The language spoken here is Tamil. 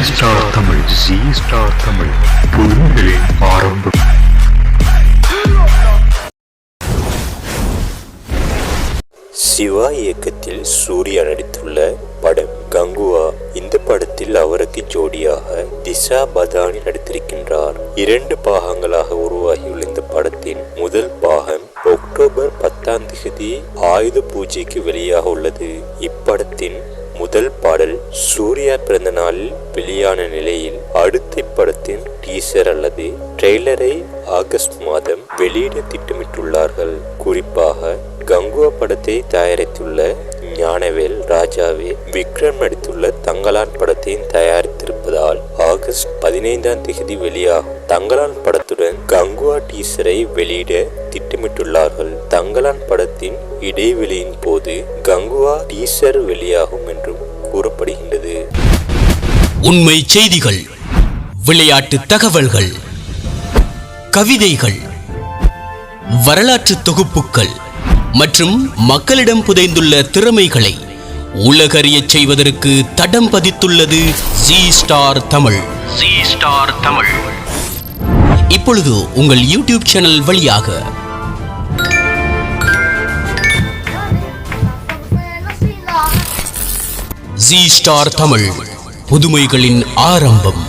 ஸ்டார் தமிழ் புதுமைகளின் ஆரம்பம். சிவா இயக்கத்தில் சூர்யா நடித்துள்ள படம் கங்குவா. இந்த படத்தில் அவருக்கு ஜோடியாக திஷா பதானி நடித்திருக்கின்றார். 2 பாகங்களாக உருவாகியுள்ள இந்த படத்தின் முதல் பாகம் அக்டோபர் 10 ஆயுத பூஜைக்கு வெளியாக உள்ளது. இப்படத்தின் முதல் பாடல் சூர்யா பிறந்த நாளில் வெளியான நிலையில் அடுத்த இப்படத்தின் டீசர் அல்லது ட்ரெய்லரை ஆகஸ்ட் மாதம் வெளியிட திட்டமிட்டுள்ளார்கள். குறிப்பாக கங்குவா படத்தை தயாரித்துள்ள ஞானவேல் ராஜாவே விக்ரம் நடித்துள்ள தங்கலான் படத்தையும் தயாரித்திருப்பதால் ஆகஸ்ட் 15 வெளியாகும் தங்கலான் படத்துடன் கங்குவா டீசரை வெளியிட திட்டமிட்டுள்ளார்கள். தங்கலான் படத்தின் இடைவெளியின் போது கங்குவா டீசர் வெளியாகும் என்றும் கூறப்படுகின்றது. உண்மை செய்திகள், விளையாட்டு தகவல்கள், கவிதைகள், வரலாற்று தொகுப்புகள் மற்றும் மக்களிடம் புதைந்துள்ள திறமைகளை உலகறியச் செய்வதற்கு தடம் பதித்துள்ளது ஜி ஸ்டார் தமிழ். இப்பொழுது உங்கள் யூடியூப் சேனல் வழியாக ஜி ஸ்டார் தமிழ், புதுமைகளின் ஆரம்பம்.